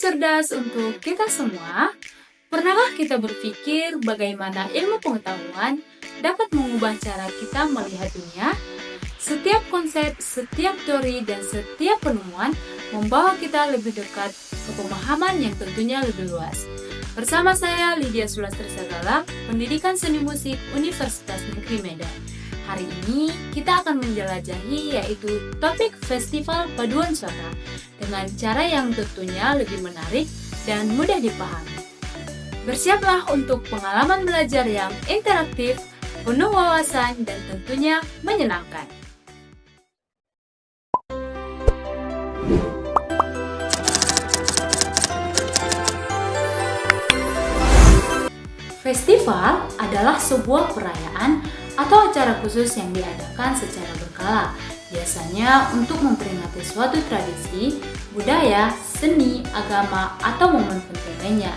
cerdas untuk kita semua. Pernahkah kita berpikir bagaimana ilmu pengetahuan dapat mengubah cara kita melihat dunia? Setiap konsep, setiap teori, dan setiap penemuan membawa kita lebih dekat ke pemahaman yang tentunya lebih luas. Bersama saya, Lydia Sulastri Sagala, Pendidikan Seni Musik Universitas Negeri Medan. Hari ini kita akan menjelajahi yaitu topik Festival Paduan Suara dengan cara yang tentunya lebih menarik dan mudah dipahami. Bersiaplah untuk pengalaman belajar yang interaktif, penuh wawasan, dan tentunya menyenangkan. Festival adalah sebuah perayaan atau acara khusus yang diadakan secara berkala, biasanya untuk memperingati suatu tradisi, budaya, seni, agama, atau momen penting lainnya.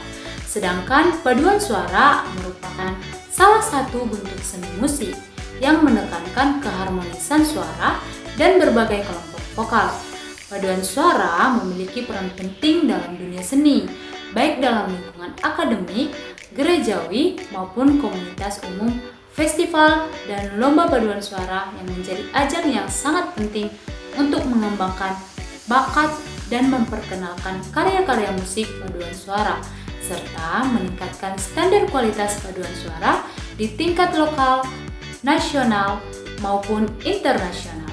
Sedangkan paduan suara merupakan salah satu bentuk seni musik yang menekankan keharmonisan suara dan berbagai kelompok vokal. Paduan suara memiliki peran penting dalam dunia seni, baik dalam lingkungan akademik, gerejawi, maupun komunitas umum. Festival dan lomba paduan suara yang menjadi ajang yang sangat penting untuk mengembangkan bakat dan memperkenalkan karya-karya musik paduan suara, serta meningkatkan standar kualitas paduan suara di tingkat lokal, nasional, maupun internasional.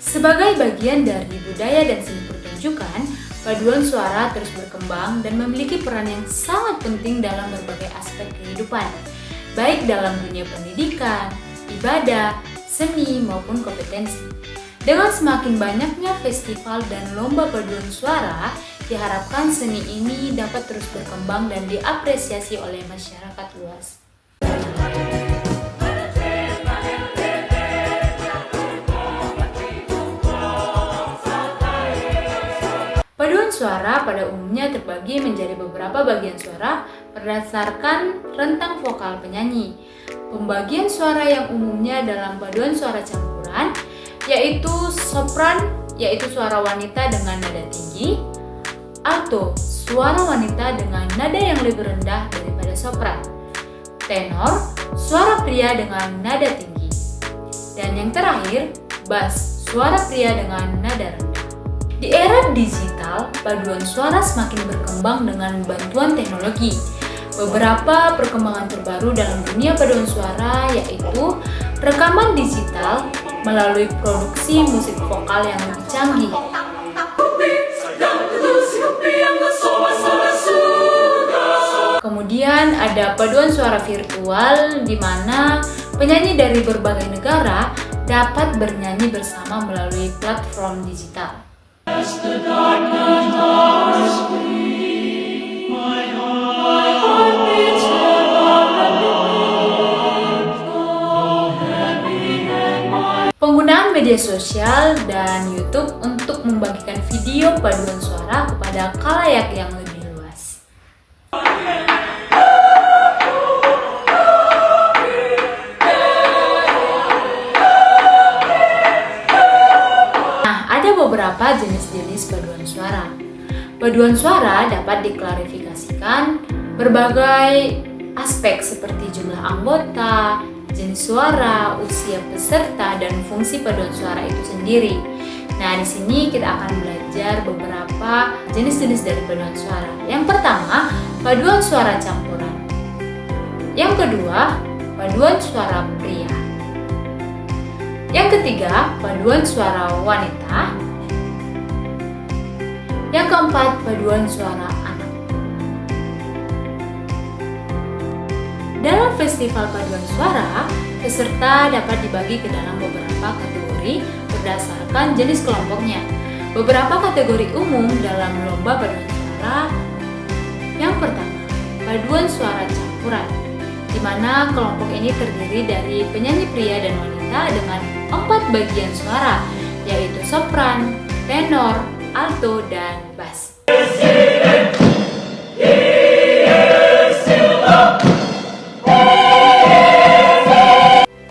Sebagai bagian dari budaya dan seni pertunjukan, paduan suara terus berkembang dan memiliki peran yang sangat penting dalam berbagai aspek kehidupan, baik dalam dunia pendidikan, ibadah, seni, maupun kompetensi. Dengan semakin banyaknya festival dan lomba paduan suara, diharapkan seni ini dapat terus berkembang dan diapresiasi oleh masyarakat luas. Paduan suara pada umumnya terbagi menjadi beberapa bagian suara berdasarkan rentang vokal penyanyi. Pembagian suara yang umumnya dalam paduan suara campuran yaitu sopran, yaitu suara wanita dengan nada tinggi, alto, suara wanita dengan nada yang lebih rendah daripada sopran, tenor, suara pria dengan nada tinggi, dan yang terakhir, bass, suara pria dengan nada rendah. Di era digital, paduan suara semakin berkembang dengan bantuan teknologi. Beberapa perkembangan terbaru dalam dunia paduan suara yaitu rekaman digital melalui produksi musik vokal yang lebih canggih. Kemudian ada paduan suara virtual di mana penyanyi dari berbagai negara dapat bernyanyi bersama melalui platform digital. Penggunaan media sosial dan YouTube untuk membagikan video paduan suara kepada khalayak yang lebih luas. Beberapa jenis-jenis paduan suara. Paduan suara dapat diklarifikasikan berbagai aspek seperti jumlah anggota, jenis suara, usia peserta, dan fungsi paduan suara itu sendiri. Nah, di sini kita akan belajar beberapa jenis-jenis dari paduan suara. Yang pertama, paduan suara campuran. Yang kedua, paduan suara pria. Yang ketiga, paduan suara wanita. Yang keempat, paduan suara anak. Dalam festival paduan suara, peserta dapat dibagi ke dalam beberapa kategori berdasarkan jenis kelompoknya. Beberapa kategori umum dalam lomba paduan suara. Yang pertama, paduan suara campuran, di mana kelompok ini terdiri dari penyanyi pria dan wanita dengan 4 bagian suara, yaitu sopran, tenor, alto, dan bass.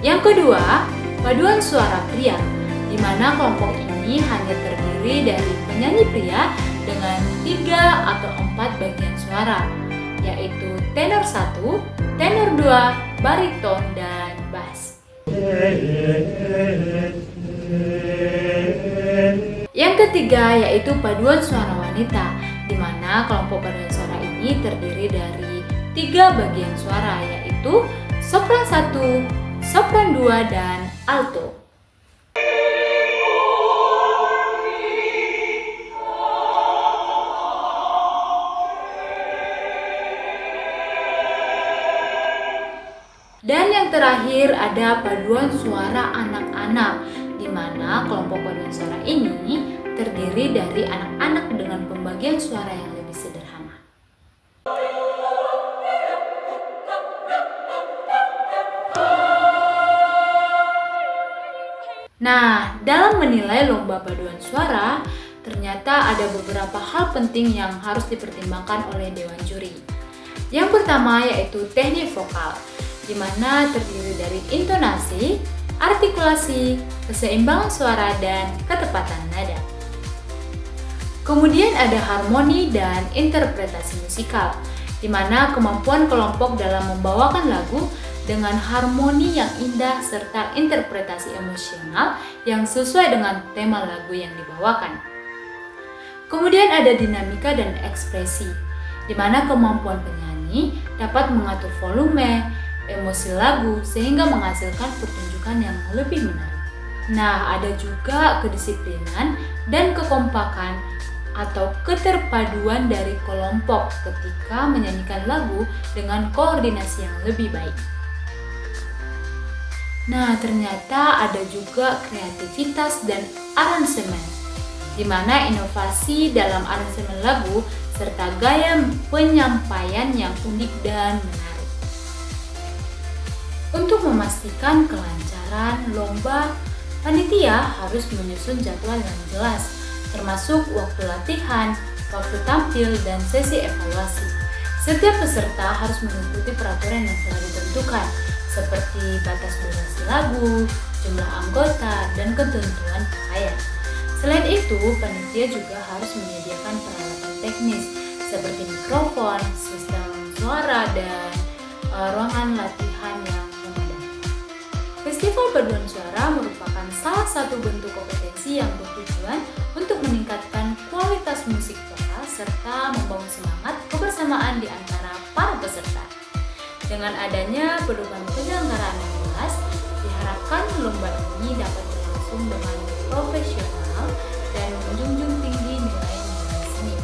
Yang kedua, paduan suara pria, di mana kelompok ini hanya terdiri dari penyanyi pria dengan 3 atau 4 bagian suara, yaitu tenor 1, tenor 2, bariton, dan bass. Yang ketiga yaitu paduan suara wanita, di mana kelompok paduan suara ini terdiri dari 3 bagian suara, yaitu sopran 1, sopran 2, dan alto. Dan yang terakhir ada paduan suara anak-anak, di mana kelompok paduan suara ini terdiri dari anak-anak dengan pembagian suara yang lebih sederhana. Nah, dalam menilai lomba paduan suara, ternyata ada beberapa hal penting yang harus dipertimbangkan oleh dewan juri. Yang pertama yaitu teknik vokal, di mana terdiri dari intonasi, artikulasi, keseimbangan suara, dan ketepatan nada. Kemudian ada harmoni dan interpretasi musikal, di mana kemampuan kelompok dalam membawakan lagu dengan harmoni yang indah serta interpretasi emosional yang sesuai dengan tema lagu yang dibawakan. Kemudian ada dinamika dan ekspresi, di mana kemampuan penyanyi dapat mengatur volume, emosi lagu sehingga menghasilkan pertunjukan yang lebih menarik. Nah, ada juga kedisiplinan dan kekompakan atau keterpaduan dari kelompok ketika menyanyikan lagu dengan koordinasi yang lebih baik. Nah, ternyata ada juga kreativitas dan aransemen, di mana inovasi dalam aransemen lagu serta gaya penyampaian yang unik dan menarik. Untuk memastikan kelancaran lomba, panitia harus menyusun jadwal yang jelas, termasuk waktu latihan, waktu tampil, dan sesi evaluasi. Setiap peserta harus mengikuti peraturan yang telah ditentukan, seperti batas durasi lagu, jumlah anggota, dan ketentuan pakaian. Selain itu, panitia juga harus menyediakan peralatan teknis, seperti mikrofon, sistem suara, dan ruangan latihan yang Festival Paduan Suara merupakan salah satu bentuk kompetensi yang bertujuan untuk meningkatkan kualitas musik vokal serta membangun semangat kebersamaan di antara para peserta. Dengan adanya pedoman penyelenggaraan yang jelas, diharapkan lomba ini dapat berlangsung dengan profesional dan menjunjung tinggi nilai-nilai seni.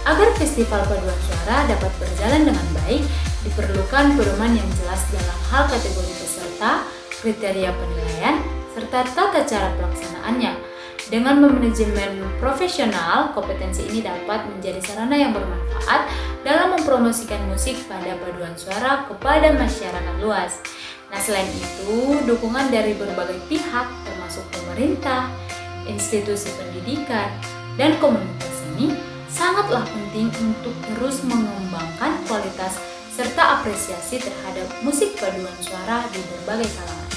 Agar Festival Paduan Suara dapat berjalan dengan baik, diperlukan pedoman yang jelas dalam hal kategori peserta, kriteria penilaian, serta tata cara pelaksanaannya. Dengan manajemen profesional, kompetensi ini dapat menjadi sarana yang bermanfaat dalam mempromosikan musik pada paduan suara kepada masyarakat luas. Nah, selain itu, dukungan dari berbagai pihak termasuk pemerintah, institusi pendidikan, dan komunitas seni sangatlah penting untuk terus mengembangkan kualitas serta apresiasi terhadap musik paduan suara di berbagai kalangan.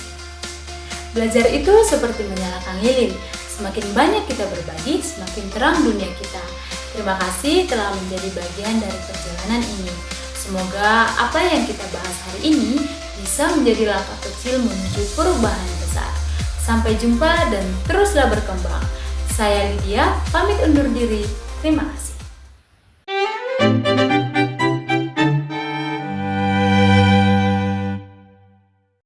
Belajar itu seperti menyalakan lilin, semakin banyak kita berbagi, semakin terang dunia kita. Terima kasih telah menjadi bagian dari perjalanan ini. Semoga apa yang kita bahas hari ini bisa menjadi langkah kecil menuju perubahan besar. Sampai jumpa dan teruslah berkembang. Saya Lydia, pamit undur diri. Terima kasih.